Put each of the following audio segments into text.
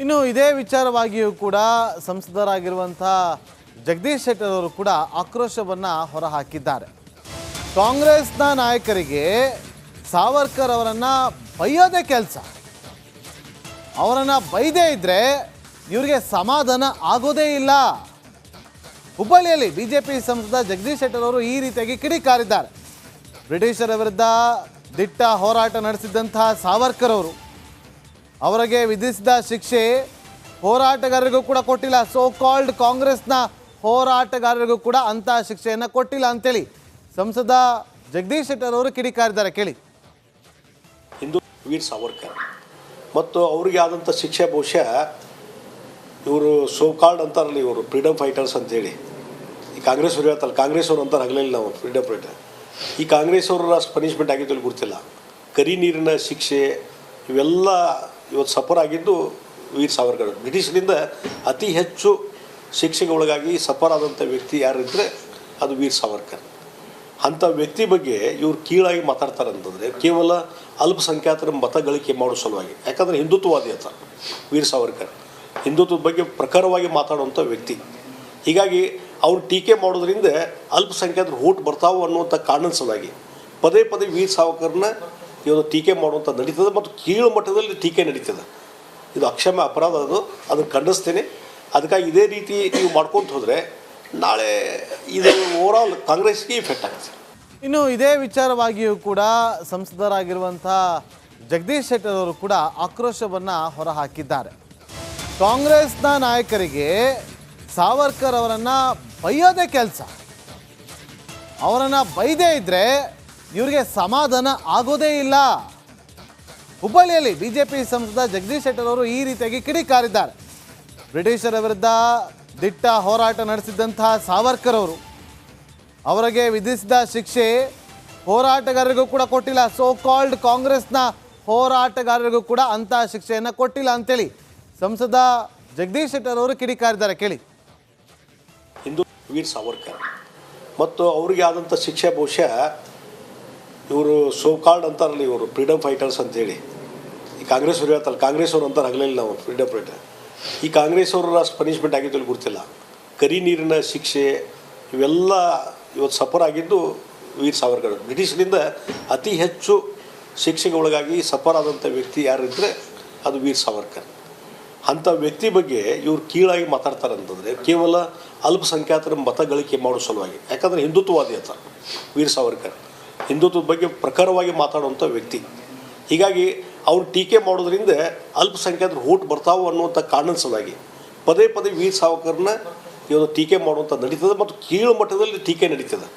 ಇನ್ನು ಇದೇ ವಿಚಾರವಾಗಿಯೂ ಕೂಡ ಸಂಸದರಾಗಿರುವಂಥ ಜಗದೀಶ್ ಶೆಟ್ಟರ್ ಅವರು ಕೂಡ ಆಕ್ರೋಶವನ್ನು ಹೊರಹಾಕಿದ್ದಾರೆ. ಕಾಂಗ್ರೆಸ್ನ ನಾಯಕರಿಗೆ ಸಾವರ್ಕರ್ ಅವರನ್ನು ಬೈಯೋದೇ ಕೆಲಸ. ಅವರನ್ನು ಬೈದೇ ಇದ್ದರೆ ಇವರಿಗೆ ಸಮಾಧಾನ ಆಗೋದೇ ಇಲ್ಲ. ಹುಬ್ಬಳ್ಳಿಯಲ್ಲಿ ಬಿಜೆಪಿ ಸಂಸದ ಜಗದೀಶ್ ಶೆಟ್ಟರ್ ಅವರು ಈ ರೀತಿಯಾಗಿ ಕಿಡಿಕಾರಿದ್ದಾರೆ. ಬ್ರಿಟಿಷರ ವಿರುದ್ಧ ದಿಟ್ಟ ಹೋರಾಟ ನಡೆಸಿದಂತಹ ಸಾವರ್ಕರ್ ಅವರು ಅವರಿಗೆ ವಿಧಿಸಿದ ಶಿಕ್ಷೆ ಹೋರಾಟಗಾರರಿಗೂ ಕೂಡ ಕೊಟ್ಟಿಲ್ಲ. ಸೋ ಕಾಲ್ಡ್ ಕಾಂಗ್ರೆಸ್ನ ಹೋರಾಟಗಾರರಿಗೂ ಕೂಡ ಅಂತಹ ಶಿಕ್ಷೆಯನ್ನು ಕೊಟ್ಟಿಲ್ಲ ಅಂತೇಳಿ ಸಂಸದ ಜಗದೀಶ್ ಶೆಟ್ಟರ್ ಅವರು ಕಿಡಿಕಾರಿದ್ದಾರೆ. ಕೇಳಿ. ಹಿಂದೂ ವೀರ್ ಸಾವರ್ಕರ್ ಮತ್ತು ಅವ್ರಿಗೆ ಆದಂಥ ಶಿಕ್ಷೆ ಬಹುಶಃ ಇವರು ಸೋ ಕಾಲ್ಡ್ ಅಂತಾರಲ್ಲ, ಇವರು ಫ್ರೀಡಮ್ ಫೈಟರ್ಸ್ ಅಂತೇಳಿ. ಈ ಕಾಂಗ್ರೆಸ್ ಅವರು ಹೇಳ್ತಲ್ಲ, ಕಾಂಗ್ರೆಸ್ ಅವರು ಅಂತಾರೆ ಆಗಲಿಲ್ಲ ನಾವು ಫ್ರೀಡಮ್ ಫೈಟರ್. ಈ ಕಾಂಗ್ರೆಸ್ ಅವರು ಅಷ್ಟು ಪನಿಷ್ಮೆಂಟ್ ಆಗಿದ್ದು ಅಲ್ಲಿ ಗೊತ್ತಿಲ್ಲ. ಕರಿ ನೀರಿನ ಶಿಕ್ಷೆ ಇವೆಲ್ಲ ಇವತ್ತು ಸಫರ್ ಆಗಿದ್ದು ವೀರ್ ಸಾವರ್ಕರ್. ಬ್ರಿಟಿಷರಿಂದ ಅತಿ ಹೆಚ್ಚು ಶಿಕ್ಷೆಗೆ ಒಳಗಾಗಿ ಸಫರ್ ಆದಂಥ ವ್ಯಕ್ತಿ ಯಾರಿದ್ದರೆ ಅದು ವೀರ್ ಸಾವರ್ಕರ್. ಅಂಥ ವ್ಯಕ್ತಿ ಬಗ್ಗೆ ಇವ್ರು ಕೀಳಾಗಿ ಮಾತಾಡ್ತಾರಂತಂದರೆ ಕೇವಲ ಅಲ್ಪಸಂಖ್ಯಾತರ ಮತ ಗಳಿಕೆ ಮಾಡೋ ಸಲುವಾಗಿ. ಯಾಕಂದರೆ ಹಿಂದುತ್ವವಾದಿ ಅಂತ ವೀರ್ ಸಾವರ್ಕರ್, ಹಿಂದುತ್ವದ ಬಗ್ಗೆ ಪ್ರಖರವಾಗಿ ಮಾತಾಡುವಂಥ ವ್ಯಕ್ತಿ. ಹೀಗಾಗಿ ಅವ್ರು ಟೀಕೆ ಮಾಡೋದ್ರಿಂದ ಅಲ್ಪಸಂಖ್ಯಾತರು ಓಟ್ ಬರ್ತಾವೆ ಅನ್ನುವಂಥ ಕಾರಣದ ಸಲುವಾಗಿ ಪದೇ ಪದೇ ವೀರ್ ಸಾವರ್ಕರ್ನ ಇವತ್ತು ಟೀಕೆ ಮಾಡುವಂಥ ನಡೀತದೆ ಮತ್ತು ಕೀಳು ಮಟ್ಟದಲ್ಲಿ ಟೀಕೆ ನಡೀತದೆ. ಇದು ಅಕ್ಷಮ್ಯ ಅಪರಾಧ. ಅದನ್ನು ಖಂಡಿಸ್ತೇನೆ. ಅದಕ್ಕಾಗಿ ಇದೇ ರೀತಿ ನೀವು ಮಾಡ್ಕೊತ ಹೋದರೆ ನಾಳೆ ಇದು ಓವರಾಲ್ ಕಾಂಗ್ರೆಸ್ಗೆ ಇಫೆಕ್ಟ್ ಆಗುತ್ತೆ. ಇನ್ನು ಇದೇ ವಿಚಾರವಾಗಿಯೂ ಕೂಡ ಸಂಸದರಾಗಿರುವಂಥ ಜಗದೀಶ್ ಶೆಟ್ಟರ್ ಅವರು ಕೂಡ ಆಕ್ರೋಶವನ್ನು ಹೊರಹಾಕಿದ್ದಾರೆ. ಕಾಂಗ್ರೆಸ್ನ ನಾಯಕರಿಗೆ ಸಾವರ್ಕರ್ ಅವರನ್ನು ಬೈಯೋದೇ ಕೆಲಸ. ಅವರನ್ನು ಬೈದೇ ಇದ್ದರೆ ಇವರಿಗೆ ಸಮಾಧಾನ ಆಗೋದೇ ಇಲ್ಲ. ಹುಬ್ಬಳ್ಳಿಯಲ್ಲಿ ಬಿಜೆಪಿ ಸಂಸದ ಜಗದೀಶ್ ಶೆಟ್ಟರ್ ಅವರು ಈ ರೀತಿಯಾಗಿ ಕಿಡಿಕಾರಿದ್ದಾರೆ. ಬ್ರಿಟಿಷರ ವಿರುದ್ಧ ದಿಟ್ಟ ಹೋರಾಟ ನಡೆಸಿದಂತಹ ಸಾವರ್ಕರ್ ಅವರು ಅವರಿಗೆ ವಿಧಿಸಿದ ಶಿಕ್ಷೆ ಹೋರಾಟಗಾರರಿಗೂ ಕೂಡ ಕೊಟ್ಟಿಲ್ಲ. ಸೋ ಕಾಲ್ಡ್ ಕಾಂಗ್ರೆಸ್ನ ಹೋರಾಟಗಾರರಿಗೂ ಕೂಡ ಅಂತಹ ಶಿಕ್ಷೆಯನ್ನು ಕೊಟ್ಟಿಲ್ಲ ಅಂತೇಳಿ ಸಂಸದ ಜಗದೀಶ್ ಶೆಟ್ಟರ್ ಅವರು ಕಿಡಿಕಾರಿದ್ದಾರೆ. ಕೇಳಿ. ಹಿಂದೂ ವೀರ್ ಸಾವರ್ಕರ್ ಮತ್ತು ಅವ್ರಿಗೆ ಆದಂಥ ಶಿಕ್ಷೆ ಬಹುಶಃ ಇವರು ಸೋ ಕಾಲ್ಡ್ ಅಂತಾರಲ್ಲ, ಇವರು ಫ್ರೀಡಮ್ ಫೈಟರ್ಸ್ ಅಂತೇಳಿ. ಈ ಕಾಂಗ್ರೆಸ್ ಅವರು ಹೇಳ್ತಲ್ಲ, ಕಾಂಗ್ರೆಸ್ ಅವರು ಅಂತಾರೆ ಆಗಲಿಲ್ಲ ನಾವು ಫ್ರೀಡಮ್ ಫೈಟರ್. ಈ ಕಾಂಗ್ರೆಸ್ ಅವರು ಅಷ್ಟು ಪನಿಷ್ಮೆಂಟ್ ಆಗಿದ್ದು ಅಲ್ಲಿ ಗೊತ್ತಿಲ್ಲ. ಕರಿ ನೀರಿನ ಶಿಕ್ಷೆ ಇವೆಲ್ಲ ಇವತ್ತು ಸಫರ್ ಆಗಿದ್ದು ವೀರ್ ಸಾವರ್ಕರ್. ಬ್ರಿಟಿಷರಿಂದ ಅತಿ ಹೆಚ್ಚು ಶಿಕ್ಷೆಗೆ ಒಳಗಾಗಿ ಸಫರ್ ಆದಂಥ ವ್ಯಕ್ತಿ ಯಾರಿದ್ದರೆ ಅದು ವೀರ್ ಸಾವರ್ಕರ್. ಅಂಥ ವ್ಯಕ್ತಿ ಬಗ್ಗೆ ಇವ್ರು ಕೀಳಾಗಿ ಮಾತಾಡ್ತಾರಂತಂದರೆ ಕೇವಲ ಅಲ್ಪಸಂಖ್ಯಾತರ ಮತ ಗಳಿಕೆ ಮಾಡೋ ಸಲುವಾಗಿ. ಯಾಕಂದರೆ ಹಿಂದುತ್ವವಾದಿ ಅಂತ ವೀರ್ ಸಾವರ್ಕರ್, ಹಿಂದುತ್ವದ ಬಗ್ಗೆ ಪ್ರಖರವಾಗಿ ಮಾತಾಡುವಂಥ ವ್ಯಕ್ತಿ. ಹೀಗಾಗಿ ಅವ್ರು ಟೀಕೆ ಮಾಡೋದ್ರಿಂದ ಅಲ್ಪಸಂಖ್ಯಾತರು ಓಟ್ ಬರ್ತಾವೆ ಅನ್ನುವಂಥ ಕಾರಣದ ಸಲುವಾಗಿ ಪದೇ ಪದೇ ವೀರ್ ಸಾವರ್ಕರ್ನ ಇವತ್ತು ಟೀಕೆ ಮಾಡುವಂಥ ನಡೀತದೆ ಮತ್ತು ಕೀಳು ಮಟ್ಟದಲ್ಲಿ ಟೀಕೆ ನಡೀತದೆ.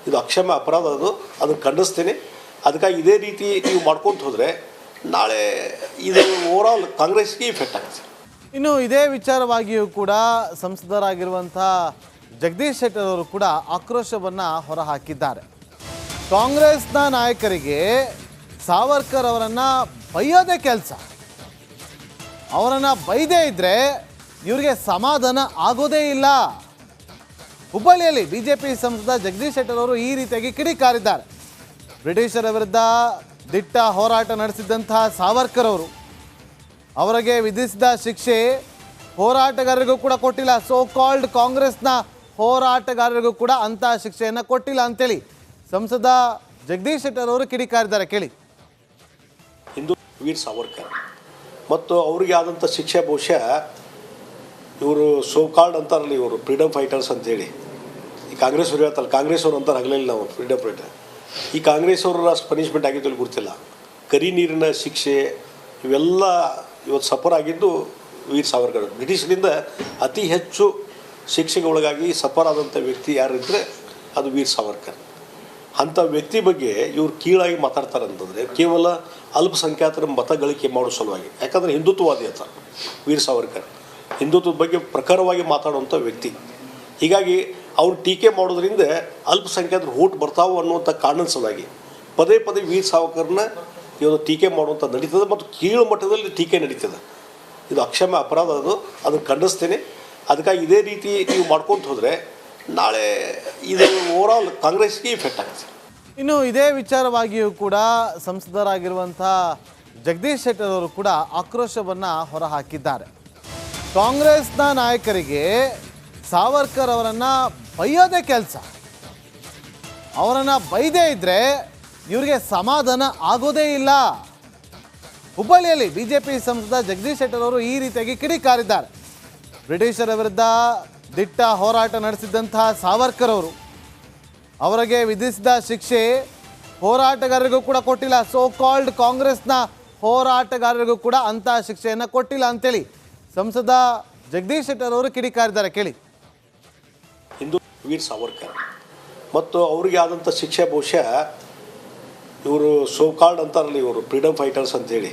ಇದು ಅಕ್ಷಮ್ಯ ಅಪರಾಧ. ಅದನ್ನು ಖಂಡಿಸ್ತೇನೆ. ಅದಕ್ಕಾಗಿ ಇದೇ ರೀತಿ ನೀವು ಮಾಡ್ಕೊತ ಹೋದರೆ ನಾಳೆ ಇದು ಓವರಾಲ್ ಕಾಂಗ್ರೆಸ್ಗೆ ಇಫೆಕ್ಟ್ ಆಗುತ್ತೆ. ಇನ್ನು ಇದೇ ವಿಚಾರವಾಗಿಯೂ ಕೂಡ ಸಂಸದರಾಗಿರುವಂಥ ಜಗದೀಶ್ ಶೆಟ್ಟರ್ ಅವರು ಕೂಡ ಆಕ್ರೋಶವನ್ನು ಹೊರಹಾಕಿದ್ದಾರೆ. ಕಾಂಗ್ರೆಸ್ನ ನಾಯಕರಿಗೆ ಸಾವರ್ಕರ್ ಅವರನ್ನು ಬೈಯೋದೇ ಕೆಲಸ. ಅವರನ್ನು ಬೈದೇ ಇದ್ದರೆ ಇವರಿಗೆ ಸಮಾಧಾನ ಆಗೋದೇ ಇಲ್ಲ. ಹುಬ್ಬಳ್ಳಿಯಲ್ಲಿ ಬಿಜೆಪಿ ಸಂಸದ ಜಗದೀಶ್ ಶೆಟ್ಟರ್ ಅವರು ಈ ರೀತಿಯಾಗಿ ಕಿಡಿಕಾರಿದ್ದಾರೆ. ಬ್ರಿಟಿಷರ ವಿರುದ್ಧ ದಿಟ್ಟ ಹೋರಾಟ ನಡೆಸಿದಂತಹ ಸಾವರ್ಕರ್ ಅವರು ಅವರಿಗೆ ವಿಧಿಸಿದ ಶಿಕ್ಷೆ ಹೋರಾಟಗಾರರಿಗೂ ಕೂಡ ಕೊಟ್ಟಿಲ್ಲ. ಸೋ ಕಾಲ್ಡ್ ಕಾಂಗ್ರೆಸ್ನ ಹೋರಾಟಗಾರರಿಗೂ ಕೂಡ ಅಂತಹ ಶಿಕ್ಷೆಯನ್ನು ಕೊಟ್ಟಿಲ್ಲ ಅಂತೇಳಿ ಸಂಸದ ಜಗದೀಶ್ ಶೆಟ್ಟರ್ ಅವರು ಕಿಡಿಕಾರಿದ್ದಾರೆ. ಕೇಳಿ. ಹಿಂದೂ ವೀರ್ ಸಾವರ್ಕರ್ ಮತ್ತು ಅವ್ರಿಗೆ ಆದಂಥ ಶಿಕ್ಷೆ ಬಹುಶಃ ಇವರು ಸೋ ಕಾಲ್ಡ್ ಅಂತಾರಲ್ಲ, ಇವರು ಫ್ರೀಡಮ್ ಫೈಟರ್ಸ್ ಅಂತೇಳಿ. ಈ ಕಾಂಗ್ರೆಸ್ ಅವರು ಹೇಳ್ತಲ್ಲ, ಕಾಂಗ್ರೆಸ್ ಅವರು ಅಂತಾರೆ ಆಗಲಿಲ್ಲ ನಾವು ಫ್ರೀಡಮ್ ಫೈಟರ್. ಈ ಕಾಂಗ್ರೆಸ್ ಅವರು ಅಷ್ಟು ಪನಿಷ್ಮೆಂಟ್ ಆಗಿದ್ದು ಅಲ್ಲಿ ಗೊತ್ತಿಲ್ಲ. ಕರಿ ನೀರಿನ ಶಿಕ್ಷೆ ಇವೆಲ್ಲ ಇವತ್ತು ಸಫರ್ ಆಗಿದ್ದು ವೀರ್ ಸಾವರ್ಕರ್. ಬ್ರಿಟಿಷರಿಂದ ಅತಿ ಹೆಚ್ಚು ಶಿಕ್ಷೆಗೆ ಒಳಗಾಗಿ ಸಫರ್ ಆದಂಥ ವ್ಯಕ್ತಿ ಯಾರಿದ್ದರೆ ಅದು ವೀರ್ ಸಾವರ್ಕರ್. ಅಂಥ ವ್ಯಕ್ತಿ ಬಗ್ಗೆ ಇವ್ರು ಕೀಳಾಗಿ ಮಾತಾಡ್ತಾರಂತಂದರೆ ಕೇವಲ ಅಲ್ಪಸಂಖ್ಯಾತರ ಮತ ಗಳಿಕೆ ಮಾಡೋ ಸಲುವಾಗಿ. ಯಾಕಂದರೆ ಹಿಂದುತ್ವವಾದಿ ಅಂತ ವೀರ್ ಸಾವರ್ಕರ್, ಹಿಂದುತ್ವದ ಬಗ್ಗೆ ಪ್ರಖರವಾಗಿ ಮಾತಾಡುವಂಥ ವ್ಯಕ್ತಿ. ಹೀಗಾಗಿ ಅವ್ರು ಟೀಕೆ ಮಾಡೋದ್ರಿಂದ ಅಲ್ಪಸಂಖ್ಯಾತರು ಓಟ್ ಬರ್ತಾವೆ ಅನ್ನುವಂಥ ಕಾರಣದ ಸಲುವಾಗಿ ಪದೇ ಪದೇ ವೀರ್ ಸಾವರ್ಕರ್ನ ಇವತ್ತು ಟೀಕೆ ಮಾಡುವಂಥ ನಡೀತದೆ ಮತ್ತು ಕೀಳು ಮಟ್ಟದಲ್ಲಿ ಟೀಕೆ ನಡೀತದೆ. ಇದು ಅಕ್ಷಮ್ಯ ಅಪರಾಧ. ಅದನ್ನು ಖಂಡಿಸ್ತೇನೆ. ಅದಕ್ಕಾಗಿ ಇದೇ ರೀತಿ ನೀವು ಮಾಡ್ಕೊತ ಹೋದರೆ ನಾಳೆ ಇದು ಓವರಾಲ್ ಕಾಂಗ್ರೆಸ್ಗೆ ಇಫೆಕ್ಟ್ ಆಗುತ್ತೆ. ಇನ್ನು ಇದೇ ವಿಚಾರವಾಗಿಯೂ ಕೂಡ ಸಂಸದರಾಗಿರುವಂಥ ಜಗದೀಶ್ ಶೆಟ್ಟರ್ ಅವರು ಕೂಡ ಆಕ್ರೋಶವನ್ನು ಹೊರಹಾಕಿದ್ದಾರೆ. ಕಾಂಗ್ರೆಸ್ನ ನಾಯಕರಿಗೆ ಸಾವರ್ಕರ್ ಅವರನ್ನು ಬೈಯೋದೇ ಕೆಲಸ. ಅವರನ್ನು ಬೈದೇ ಇದ್ದರೆ ಇವರಿಗೆ ಸಮಾಧಾನ ಆಗೋದೇ ಇಲ್ಲ. ಹುಬ್ಬಳ್ಳಿಯಲ್ಲಿ ಬಿಜೆಪಿ ಸಂಸದ ಜಗದೀಶ್ ಶೆಟ್ಟರ್ ಅವರು ಈ ರೀತಿಯಾಗಿ ಕಿಡಿಕಾರಿದ್ದಾರೆ. ಬ್ರಿಟಿಷರ ವಿರುದ್ಧ ದಿಟ್ಟ ಹೋರಾಟ ನಡೆಸಿದ್ದಂತಹ ಸಾವರ್ಕರ್ ಅವರು ಅವರಿಗೆ ವಿಧಿಸಿದ ಶಿಕ್ಷೆ ಹೋರಾಟಗಾರರಿಗೂ ಕೂಡ ಕೊಟ್ಟಿಲ್ಲ. ಸೋ ಕಾಲ್ಡ್ ಕಾಂಗ್ರೆಸ್ನ ಹೋರಾಟಗಾರರಿಗೂ ಕೂಡ ಅಂತಹ ಶಿಕ್ಷೆಯನ್ನು ಕೊಟ್ಟಿಲ್ಲ ಅಂತೇಳಿ ಸಂಸದ ಜಗದೀಶ್ ಶೆಟ್ಟರ್ ಅವರು ಕಿಡಿಕಾರಿದ್ದಾರೆ. ಕೇಳಿ. ಹಿಂದೂ ವೀರ್ ಸಾವರ್ಕರ್ ಮತ್ತು ಅವರಿಗೆ ಆದಂಥ ಶಿಕ್ಷೆ ಬಹುಶಃ ಇವರು ಸೋ ಕಾಲ್ಡ್ ಅಂತಾರಲ್ಲ, ಇವರು ಫ್ರೀಡಮ್ ಫೈಟರ್ಸ್ ಅಂತೇಳಿ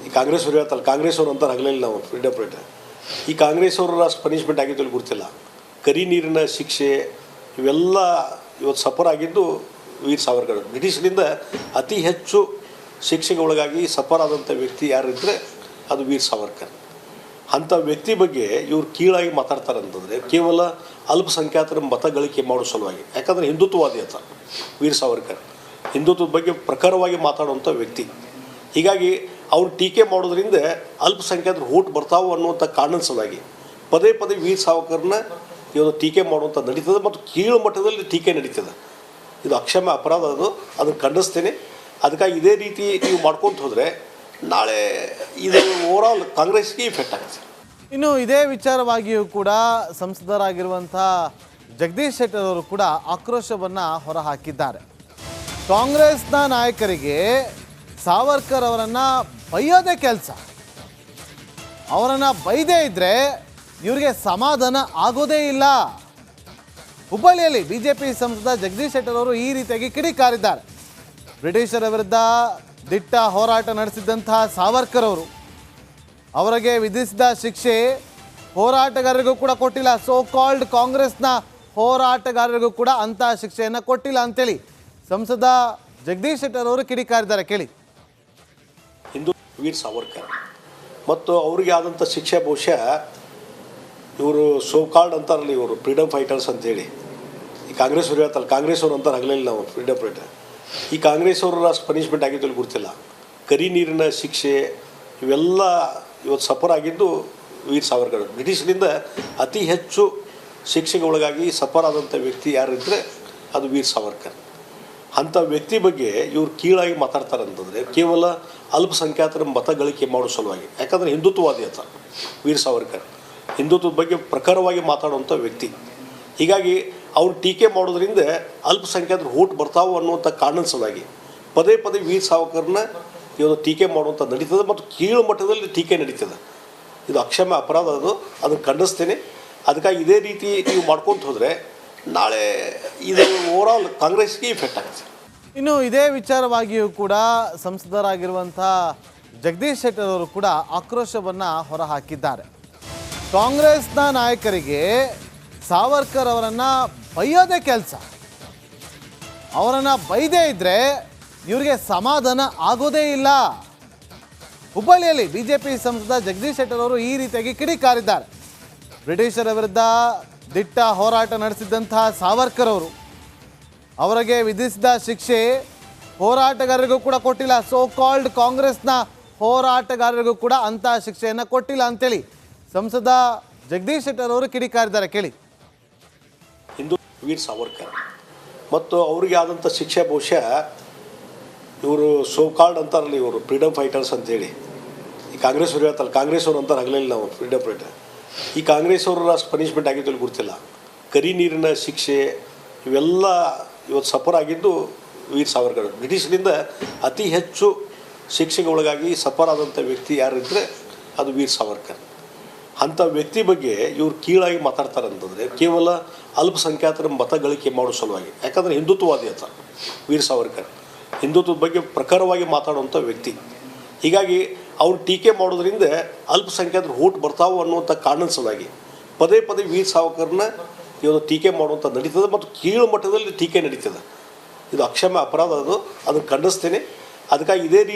ಈ ಕಾಂಗ್ರೆಸ್ ಅವ್ರು ಹೇಳ್ತಾರೆ, ಕಾಂಗ್ರೆಸ್ ಅವ್ರು ಅಂತಾರೆ ಆಗಲಿಲ್ಲ ನಾವು ಫ್ರೀಡಮ್ ಫೈಟರ್. ಈ ಕಾಂಗ್ರೆಸ್ ಅವರು ಅಷ್ಟು ಪನಿಷ್ಮೆಂಟ್ ಆಗಿದ್ದು ಇಲ್ಲಿ ಗೊತ್ತಿಲ್ಲ. ಕರಿ ನೀರಿನ ಶಿಕ್ಷೆ ಇವೆಲ್ಲ ಇವತ್ತು ಸಫರ್ ಆಗಿದ್ದು ವೀರ್ ಸಾವರ್ಕರ್. ಬ್ರಿಟಿಷರಿಂದ ಅತಿ ಹೆಚ್ಚು ಶಿಕ್ಷೆಗೆ ಒಳಗಾಗಿ ಸಫರ್ ಆದಂಥ ವ್ಯಕ್ತಿ ಯಾರಿದ್ದರೆ ಅದು ವೀರ್ ಸಾವರ್ಕರ್. ಅಂಥ ವ್ಯಕ್ತಿ ಬಗ್ಗೆ ಇವ್ರು ಕೀಳಾಗಿ ಮಾತಾಡ್ತಾರೆ ಅಂತಂದರೆ ಕೇವಲ ಅಲ್ಪಸಂಖ್ಯಾತರ ಮತ ಗಳಿಕೆ ಮಾಡೋ ಸಲುವಾಗಿ. ಯಾಕಂದರೆ ಹಿಂದುತ್ವವಾದಿ ಅಂತ ವೀರ್ ಸಾವರ್ಕರ್, ಹಿಂದುತ್ವದ ಬಗ್ಗೆ ಪ್ರಖರವಾಗಿ ಮಾತಾಡುವಂಥ ವ್ಯಕ್ತಿ. ಹೀಗಾಗಿ ಅವ್ರು ಟೀಕೆ ಮಾಡೋದ್ರಿಂದ ಅಲ್ಪಸಂಖ್ಯಾತರು ಓಟ್ ಬರ್ತಾವೆ ಅನ್ನುವಂಥ ಕಾರಣದ ಸಲುವಾಗಿ ಪದೇ ಪದೇ ವೀರ್ ಸಾವರ್ಕರ್ನ ಇವತ್ತು ಟೀಕೆ ಮಾಡುವಂಥ ನಡೀತದೆ ಮತ್ತು ಕೀಳು ಮಟ್ಟದಲ್ಲಿ ಟೀಕೆ ನಡೀತದೆ. ಇದು ಅಕ್ಷಮ್ಯ ಅಪರಾಧ, ಅದನ್ನು ಖಂಡಿಸ್ತೇನೆ. ಅದಕ್ಕಾಗಿ ಇದೇ ರೀತಿ ನೀವು ಮಾಡ್ಕೊತ ಹೋದರೆ ನಾಳೆ ಇದು ಓವರಾಲ್ ಕಾಂಗ್ರೆಸ್ಗೆ ಇಫೆಕ್ಟ್ ಆಗುತ್ತೆ. ಇನ್ನು ಇದೇ ವಿಚಾರವಾಗಿಯೂ ಕೂಡ ಸಂಸದರಾಗಿರುವಂಥ ಜಗದೀಶ್ ಶೆಟ್ಟರ್ ಅವರು ಕೂಡ ಆಕ್ರೋಶವನ್ನು ಹೊರಹಾಕಿದ್ದಾರೆ. ಕಾಂಗ್ರೆಸ್ನ ನಾಯಕರಿಗೆ ಸಾವರ್ಕರ್ ಅವರನ್ನು ಬೈಯೋದೇ ಕೆಲಸ. ಅವರನ್ನು ಬೈದೇ ಇದ್ದರೆ ಇವರಿಗೆ ಸಮಾಧಾನ ಆಗೋದೇ ಇಲ್ಲ. ಹುಬ್ಬಳ್ಳಿಯಲ್ಲಿ ಬಿಜೆಪಿ ಸಂಸದ ಜಗದೀಶ್ ಶೆಟ್ಟರ್ ಅವರು ಈ ರೀತಿಯಾಗಿ ಕಿಡಿಕಾರಿದ್ದಾರೆ. ಬ್ರಿಟಿಷರ ವಿರುದ್ಧ ದಿಟ್ಟ ಹೋರಾಟ ನಡೆಸಿದ್ದಂತಹ ಸಾವರ್ಕರ್ ಅವರು ಅವರಿಗೆ ವಿಧಿಸಿದ ಶಿಕ್ಷೆ ಹೋರಾಟಗಾರರಿಗೂ ಕೂಡ ಕೊಟ್ಟಿಲ್ಲ. ಸೋ ಕಾಲ್ಡ್ ಕಾಂಗ್ರೆಸ್ನ ಹೋರಾಟಗಾರರಿಗೂ ಕೂಡ ಅಂತಹ ಶಿಕ್ಷೆಯನ್ನು ಕೊಟ್ಟಿಲ್ಲ ಅಂತೇಳಿ ಸಂಸದ ಜಗದೀಶ್ ಶೆಟ್ಟರ್ ಅವರು ಕಿಡಿಕಾರಿದ್ದಾರೆ. ಕೇಳಿ. ಹಿಂದೂ ವೀರ್ ಸಾವರ್ಕರ್ ಮತ್ತು ಅವರಿಗೆ ಆದಂಥ ಶಿಕ್ಷೆ ಬಹುಶಃ ಇವರು ಸೋ ಕಾಲ್ಡ್ ಅಂತಾರಲ್ಲ, ಇವರು ಫ್ರೀಡಮ್ ಫೈಟರ್ಸ್ ಅಂತೇಳಿ ಈ ಕಾಂಗ್ರೆಸ್ ಅವ್ರು ಹೇಳ್ತಾರೆ, ಕಾಂಗ್ರೆಸ್ ಅವ್ರು ಅಂತಾರೆ ಆಗಲಿಲ್ಲ ನಾವು ಫ್ರೀಡಮ್ ಫೈಟರ್. ಈ ಕಾಂಗ್ರೆಸ್ ಅವರು ಅಷ್ಟು ಪನಿಷ್ಮೆಂಟ್ ಆಗಿದ್ದು ಇಲ್ಲಿ ಗೊತ್ತಿಲ್ಲ. ಕರಿ ನೀರಿನ ಶಿಕ್ಷೆ ಇವೆಲ್ಲ ಇವತ್ತು ಸಫರ್ ಆಗಿದ್ದು ವೀರ್ ಸಾವರ್ಕರ್. ಬ್ರಿಟಿಷರಿಂದ ಅತಿ ಹೆಚ್ಚು ಶಿಕ್ಷೆಗೆ ಒಳಗಾಗಿ ಸಫರ್ ಆದಂಥ ವ್ಯಕ್ತಿ ಯಾರಿದ್ದರೆ ಅದು ವೀರ್ ಸಾವರ್ಕರ್. ಅಂಥ ವ್ಯಕ್ತಿ ಬಗ್ಗೆ ಇವ್ರು ಕೀಳಾಗಿ ಮಾತಾಡ್ತಾರೆ ಅಂತಂದರೆ ಕೇವಲ ಅಲ್ಪಸಂಖ್ಯಾತರ ಮತ ಗಳಿಕೆ ಮಾಡೋ ಸಲುವಾಗಿ. ಯಾಕಂದರೆ ಹಿಂದುತ್ವವಾದಿ ಅಂತ ವೀರ್ ಸಾವರ್ಕರ್, ಹಿಂದುತ್ವದ ಬಗ್ಗೆ ಪ್ರಖರವಾಗಿ ಮಾತಾಡುವಂಥ ವ್ಯಕ್ತಿ. ಹೀಗಾಗಿ ಅವ್ರು ಟೀಕೆ ಮಾಡೋದ್ರಿಂದ ಅಲ್ಪಸಂಖ್ಯಾತರು ಓಟ್ ಬರ್ತಾವೆ ಅನ್ನುವಂಥ ಕಾರಣದ ಸಲುವಾಗಿ ಪದೇ ಪದೇ ವೀರ್ ಸಾವರ್ಕರ್ನ ಇವತ್ತು ಟೀಕೆ ಮಾಡುವಂಥ ನಡೀತದೆ ಮತ್ತು ಕೀಳು ಮಟ್ಟದಲ್ಲಿ ಟೀಕೆ ನಡೀತದೆ. ಇದು ಅಕ್ಷಮ್ಯ ಅಪರಾಧ, ಅದನ್ನು ಖಂಡಿಸ್ತೇನೆ. ಅದಕ್ಕಾಗಿ ಇದೇ ರೀತಿ ನೀವು ಮಾಡ್ಕೊತ ಹೋದರೆ ನಾಳೆ ಇದು ಓವರಾಲ್ ಕಾಂಗ್ರೆಸ್ಗೆ ಇಫೆಕ್ಟ್ ಆಗುತ್ತೆ. ಇನ್ನು ಇದೇ ವಿಚಾರವಾಗಿಯೂ ಕೂಡ ಸಂಸದರಾಗಿರುವಂಥ ಜಗದೀಶ್ ಶೆಟ್ಟರ್ ಅವರು ಕೂಡ ಆಕ್ರೋಶವನ್ನು ಹೊರಹಾಕಿದ್ದಾರೆ. ಕಾಂಗ್ರೆಸ್ನ ನಾಯಕರಿಗೆ ಸಾವರ್ಕರ್ ಅವರನ್ನು ಬೈಯೋದೇ ಕೆಲಸ. ಅವರನ್ನು ಬೈದೇ ಇದ್ದರೆ ಇವರಿಗೆ ಸಮಾಧಾನ ಆಗೋದೇ ಇಲ್ಲ. ಹುಬ್ಬಳ್ಳಿಯಲ್ಲಿ ಬಿಜೆಪಿ ಸಂಸದ ಜಗದೀಶ್ ಶೆಟ್ಟರ್ ಅವರು ಈ ರೀತಿಯಾಗಿ ಕಿಡಿಕಾರಿದ್ದಾರೆ. ಬ್ರಿಟಿಷರ ವಿರುದ್ಧ ದಿಟ್ಟ ಹೋರಾಟ ನಡೆಸಿದ್ದಂತಹ ಸಾವರ್ಕರ್ ಅವರು ಅವರಿಗೆ ವಿಧಿಸಿದ ಶಿಕ್ಷೆ ಹೋರಾಟಗಾರರಿಗೂ ಕೂಡ ಕೊಟ್ಟಿಲ್ಲ. ಸೋ ಕಾಲ್ಡ್ ಕಾಂಗ್ರೆಸ್ನ ಹೋರಾಟಗಾರರಿಗೂ ಕೂಡ ಅಂತಹ ಶಿಕ್ಷೆಯನ್ನು ಕೊಟ್ಟಿಲ್ಲ ಅಂತೇಳಿ ಸಂಸದ ಜಗದೀಶ್ ಶೆಟ್ಟರ್ ಅವರು ಕಿಡಿಕಾರಿದ್ದಾರೆ. ಕೇಳಿ. ಹಿಂದೂ ವೀರ್ ಸಾವರ್ಕರ್ ಮತ್ತು ಅವರಿಗೆ ಆದಂಥ ಶಿಕ್ಷೆ ಬಹುಶಃ ಇವರು ಸೋ ಕಾಲ್ಡ್ ಅಂತಾರಲ್ಲ, ಇವರು ಫ್ರೀಡಮ್ ಫೈಟರ್ಸ್ ಅಂತೇಳಿ ಈ ಕಾಂಗ್ರೆಸ್ ಅವ್ರು ಹೇಳ್ತಾರೆ, ಕಾಂಗ್ರೆಸ್ ಅವ್ರು ಅಂತಾರೆ ಆಗಲಿಲ್ಲ ನಾವು ಫ್ರೀಡಮ್ ಫೈಟರ್. ಈ ಕಾಂಗ್ರೆಸ್ ಅವರು ಅಷ್ಟು ಪನಿಷ್ಮೆಂಟ್ ಆಗಿದ್ದು ಇಲ್ಲಿ ಗೊತ್ತಿಲ್ಲ. ಕರಿ ನೀರಿನ ಶಿಕ್ಷೆ ಇವೆಲ್ಲ ಇವತ್ತು ಸಫರ್ ಆಗಿದ್ದು ವೀರ್ ಸಾವರ್ಕರ್. ಬ್ರಿಟಿಷರಿಂದ ಅತಿ ಹೆಚ್ಚು ಶಿಕ್ಷೆಗೆ ಒಳಗಾಗಿ ಸಫರ್ ಆದಂಥ ವ್ಯಕ್ತಿ ಯಾರಿದ್ದರೆ ಅದು ವೀರ್ ಸಾವರ್ಕರ್. ಅಂಥ ವ್ಯಕ್ತಿ ಬಗ್ಗೆ ಇವ್ರು ಕೀಳಾಗಿ ಮಾತಾಡ್ತಾರೆ ಅಂತಂದರೆ ಕೇವಲ ಅಲ್ಪಸಂಖ್ಯಾತರ ಮತ ಗಳಿಕೆ ಮಾಡೋ ಸಲುವಾಗಿ. ಯಾಕಂದರೆ ಹಿಂದುತ್ವವಾದಿ ಅಂತ ವೀರ್ ಸಾವರ್ಕರ್, ಹಿಂದುತ್ವದ ಬಗ್ಗೆ ಪ್ರಖರವಾಗಿ ಮಾತಾಡುವಂಥ ವ್ಯಕ್ತಿ. ಹೀಗಾಗಿ ಅವ್ರು ಟೀಕೆ ಮಾಡೋದ್ರಿಂದ ಅಲ್ಪಸಂಖ್ಯಾತರು ಓಟ್ ಬರ್ತಾವೆ ಅನ್ನುವಂಥ ಕಾರಣದ ಸಲುವಾಗಿ ಪದೇ ಪದೇ ವೀರ್ ಸಾವರ್ಕರ್ನ ಇವತ್ತು ಟೀಕೆ ಮಾಡುವಂಥ ನಡೀತದೆ ಮತ್ತು ಕೀಳು ಮಟ್ಟದಲ್ಲಿ ಟೀಕೆ ನಡೀತದೆ. ಇದು ಅಕ್ಷಮ್ಯ ಅಪರಾಧ, ಅದನ್ನು ಖಂಡಿಸ್ತೇನೆ. ಅದಕ್ಕಾಗಿ ಇದೇ ರೀತಿ